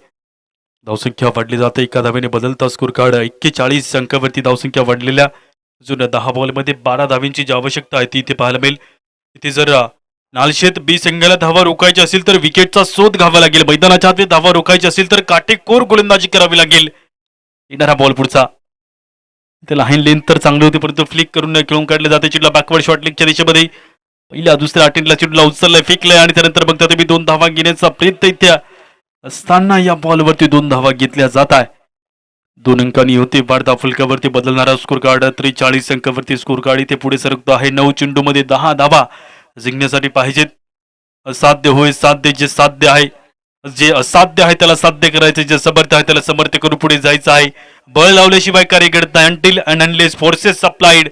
Speaker 1: धावसंख्या वाढली जाते. एका धावेने बदलता स्कोर कार्ड. 41 अंकावरती धावसंख्या वाढलेल्या. अजून 10 बॉलमध्ये 12 धावींची जी आवश्यकता आहे ती इथे पाहायला मिळेल. इथे जर नालशेत बी संघाला धावा रोखायची असेल तर विकेटचा शोध घ्यावा लागेल. मैदानाच्या आत धावा रोखायची असेल तर काटेकोर गोलंदाजी करावी लागेल. येणारा बॉल पुढचा. इथे लाईन लेंथ तर चांगली होती, परंतु फ्लिक करून खेळून काढले जाते. चिडला बॅकवर्ड शॉट लेगच्या दिशेमध्ये. पहिल्या दुसऱ्या अटेंडला चिडला उचललाय, फेकलाय आणि त्यानंतर बघता तुम्ही 2 धावा घेण्याचा प्रयत्न इथे असताना या बॉलवरती 2 धावा घेतल्या जात आहे. 2 अंकांनी होते वाढता फुलक्यावरती बदलणारा स्कोर कार्ड. 43 अंकावरती स्कोर कार्ड इथे पुढे सरकतो आहे. 9 चेंडूमध्ये 10 धावा जिंकण्यासाठी पाहिजेत. असाध्य होय साध्य. जे साध्य आहे, जे असाध्य आहे त्याला साध्य करायचे, जे समर्थ आहे त्याला समर्थ करून पुढे जायचं आहे. बळ लावल्याशिवाय कार्य घडत नाही. Until and unless forces supplied.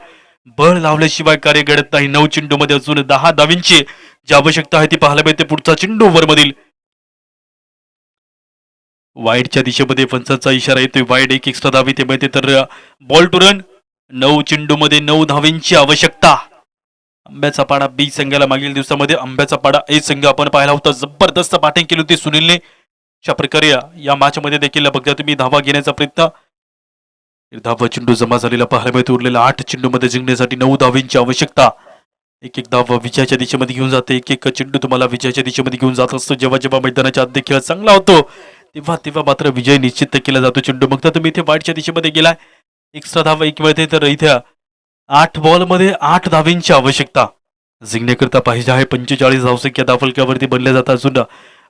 Speaker 1: बळ लावल्याशिवाय कार्य घडत नाही. 9 चेंडूमध्ये अजून 10 धावींची जी आवश्यकता आहे ती पाहायला मिळते. पुढचा चेंडू ओव्हरमधील वाईडच्या दिशेमध्ये पंचांचा इशारा येतोय. वाईड एक एक्स्ट्रा धावी ते मिळते तर बॉल टू रन. 9 चेंडूमध्ये 9 धावींची आवश्यकता. आंब्याचा पाडा बी संघाला मागील दिवसामध्ये आंब्याचा पाडा ए संघ आपण पाहिला होता. जबरदस्त बॅटिंग केली होती सुनीलने. अशा प्रकारे या मॅच मध्ये देखील बघता तुम्ही धावा घेण्याचा प्रयत्न. धावा चेंडू जमा झालेला पाहायला मिळतो. उरलेला 8 चेंडूमध्ये जिंकण्यासाठी 9 धावींची आवश्यकता. एक एक धाव विजयाच्या दिशेमध्ये घेऊन जाते, एक एक चेंडू तुम्हाला विजयाच्या दिशेमध्ये घेऊन जात असतो. जेव्हा जेव्हा मैदानाच्या आत खेळ चांगला होतो तेव्हा तेव्हा मात्र विजय निश्चित केला जातो. चेंडू बघता तुम्ही इथे वाईटच्या दिशेमध्ये गेलाय, एक्स्ट्रा धाव एक मिळते, तर इथे 8 बॉलमध्ये 8 धावींची आवश्यकता जिंकण्याकरता पाहिजे आहे. 45 धावसंख्या धावफलकावरती बनल्या जातात. अजून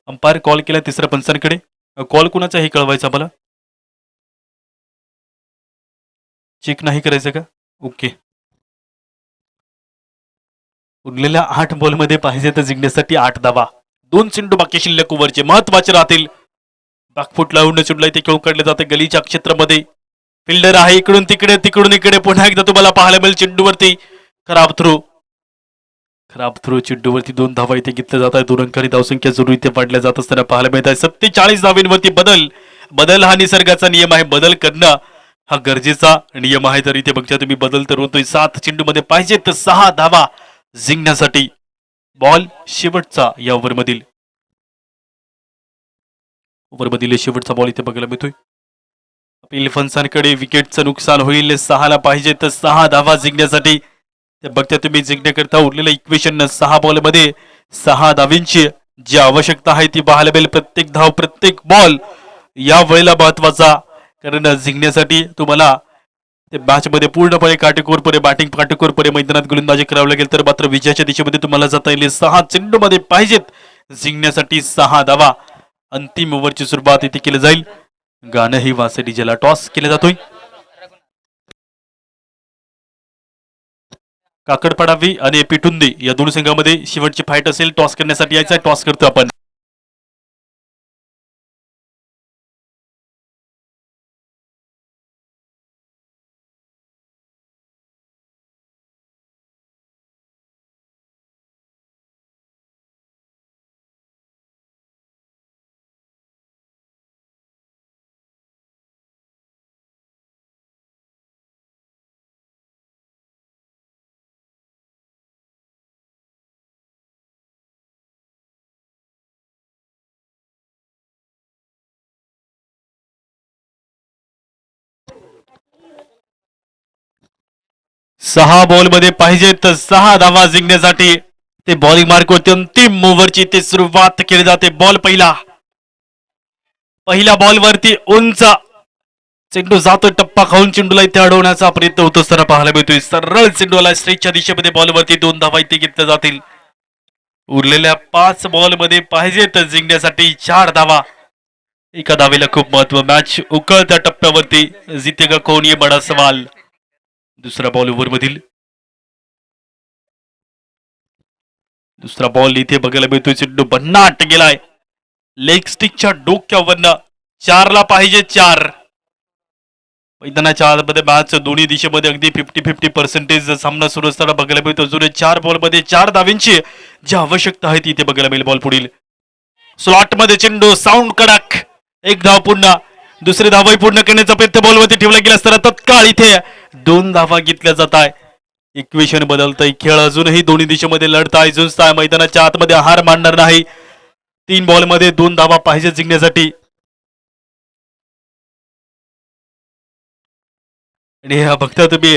Speaker 1: अंपायर कॉल केला तिसऱ्या पंचांकडे. कॉल कुणाचा हे कळवायचा मला, चेक नाही करायचं का? ओके. उरलेल्या 8 बॉलमध्ये पाहिजे तर जिंकण्यासाठी 8 धावा, 2 चेंडू बाकी शिल्लक ओव्हरचे महत्वाचे राहतील. बॅकफूट लावून चेंडूला इथे खेळून काढले जाते गलीच्या क्षेत्रामध्ये. फिल्डर आहे इकडून तिकडे तिकडून इकडे, पुन्हा एकदा तुम्हाला पाहायला मिळेल चेंडूवरती खराब थ्रो चेंडूवरती 2 धावा इथे घेतल्या जात आहे. 2 अंकांनी धावसंख्या जरूर इथे वाढल्या जात असताना पाहायला मिळत आहे. 47 धावींवरती बदल हा निसर्गाचा नियम आहे, बदल करणं हा गरजेचा नियम आहे. तर इथे बघता तुम्ही बदल तर होतोय. 7 चेंडूमध्ये पाहिजे तर 6 धावा जिंकण्यासाठी. बॉल शेवटचा या ओव्हरमधील शेवटचा बॉल इथे बघायला मिळतोय. अपील फणसांकडे विकेटचं नुकसान होईल. 6ला पाहिजे तर 6 धावा जिंकण्यासाठी. ते बघता तुम्ही जिंकण्याकरता उरलेलं इक्वेशन 6 बॉलमध्ये 6 धावींची जी आवश्यकता आहे ती पाहायला मिळेल. प्रत्येक धाव प्रत्येक बॉल या वेळेला महत्वाचा, कारण जिंकण्यासाठी तुम्हाला ते मॅचमध्ये पूर्णपणे काटेकोरपणे बॅटिंग काटेकोरपणे मैदानात गोलंदाजी करावी लागेल. तर मात्र विजयाच्या दिशेमध्ये तुम्हाला जाता येईल. 6 चेंडूमध्ये पाहिजेत जिंकण्यासाठी 6 धावा. अंतिम ओव्हरची सुरुवात इथे केली जाईल. गाणं ही वासे डीजेला टॉस केला जातोय. काकडपडावी आणि पिटुंदी या दोन संघामध्ये शेवटची फाईट असेल. टॉस करण्यासाठी यायचा, टॉस करतो आपण. सहा बॉल मध्ये पाहिजे तर 6 धावा जिंकण्यासाठी ते बॉलिंग मार्क होते. अंतिम ओव्हरची ते सुरुवात केली जाते. बॉल पहिल्या बॉलवरती उंच चेंडू जातोय, टप्पा खाऊन चेंडूला इथे अडवण्याचा प्रयत्न होत असताना पाहायला मिळतोय. सरळ चेंडूला स्ट्रेचच्या दिशेमध्ये बॉलवरती 2 धावा इथे घेतल्या जातील. उरलेल्या 5 बॉलमध्ये पाहिजे तर जिंकण्यासाठी 4 धावा. एका धावेला खूप महत्व. मॅच उकळत्या टप्प्यावरती. जितेगा कोण ये बडा सवाल. दुसरा बॉल ओव्हर मधील दुसरा बॉल इथे बघायला मिळतोय. चेंडू भन्नाट गेलाय लेग स्टिकच्या डोक्यावरनं. 4ला पाहिजे 4. मैदानाच्या आतमध्ये मॅच दोन्ही दिशेमध्ये अगदी 50-50% सामना सुरू असताना बघायला मिळतो. अजून 4 बॉलमध्ये 4 धावींची जी आवश्यकता आहे ती इथे बघायला मिळेल. बॉल पुढील स्लॉट मध्ये चेंडू साऊंड कडक. एक धाव पूर्ण, दुसरी धावही पूर्ण करण्याचा प्रयत्न बॉलवरती ठेवला गेला असताना तत्काळ इथे 2 धावा घेतल्या जात आहे. इक्वेशन बदलतंय. खेळ अजूनही दोन्ही दिशेमध्ये लढताय, झुंजताय. मैदानाच्या आतमध्ये हार मानणार नाही. 3 बॉलमध्ये 2 धावा पाहिजे जिंकण्यासाठी. आणि हा बघता तुम्ही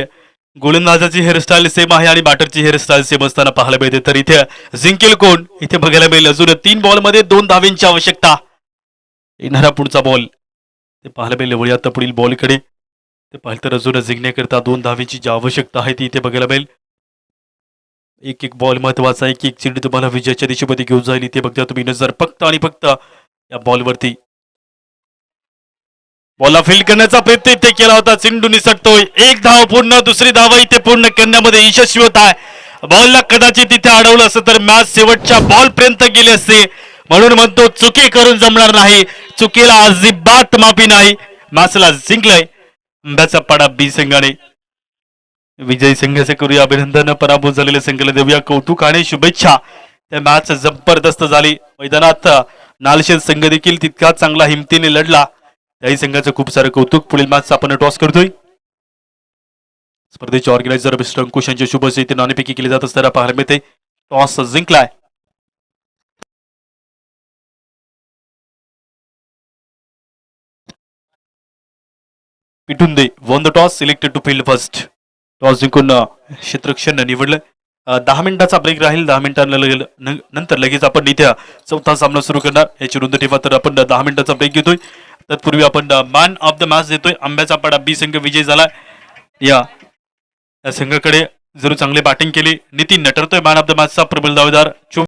Speaker 1: गोलंदाजाची हेअरस्टाईल सेम आहे आणि बॅटरची हेअरस्टाईल सेम असताना पाहायला मिळते. तर इथे जिंकेल कोण इथे बघायला मिळेल. अजून 3 बॉलमध्ये 2 धावींची आवश्यकता. येणारा पुढचा बॉल ते पाहायला मिळेल. वळी आता पुढील बॉलकडे ते पाहिलं तर अजून जिंकण्याकरता 2 धावींची जी आवश्यकता आहे ती इथे बघायला मिळेल. एक एक बॉल महत्वाचा. एक एक चेंडू तुम्हाला विजयाच्या दिशेमध्ये घेऊन जाईल. इथे बघता तुम्ही नजर फक्त आणि फक्त या बॉलवरती. बॉलला फील्ड करण्याचा प्रयत्न इथे केला होता. चेंडू निसटतोय. एक धाव पूर्ण, दुसरी धाव इथे पूर्ण करण्यामध्ये यशस्वी होत आहे. बॉलला कदाचित इथे अडवलं असं तर मॅच शेवटच्या बॉल पर्यंत गेले असते. म्हणून म्हणतो चुकी करून जमणार नाही. चुकीला अजिबात माफी नाही. मॅचला जिंकलंय आंब्याचा पाडा बी संघाने. विजयी संघाचे करूया अभिनंदन. पराभूत झालेल्या संघाला देऊया कौतुक आणि शुभेच्छा. त्या मॅच जबरदस्त झाली. मैदानात नालशेल संघ देखील तितकाच चांगला हिमतीने लढला. त्याही संघाचं खूप सारं कौतुक. पुढील मॅच आपण टॉस करतोय. स्पर्धेचे ऑर्गनायझर मिस्टर अंकुश यांच्या शुभ इथे नाणेफेकी केली जात असताना पाहायला मिळते. टॉस जिंकलाय पिटुंदे. Won the toss, selected to field first. Toss जिंकून क्षेत्ररक्षण निवडलं. 10 मिनिटाचा ब्रेक राहील. 10 मिनिटांना नंतर लगेच आपण इथे चौथा सामना सुरू करणार. याची रुंद ठेवा. तर आपण 10 मिनिटाचा ब्रेक घेतोय. तत्पूर्वी आपण मॅन ऑफ द मॅच देतोय. आंब्याचा पाडा बी संघ विजय झाला. या संघाकडे जरूर चांगली बॅटिंग केली. नितीन ठरतोय मॅन ऑफ द मॅचचा प्रबल दावेदार.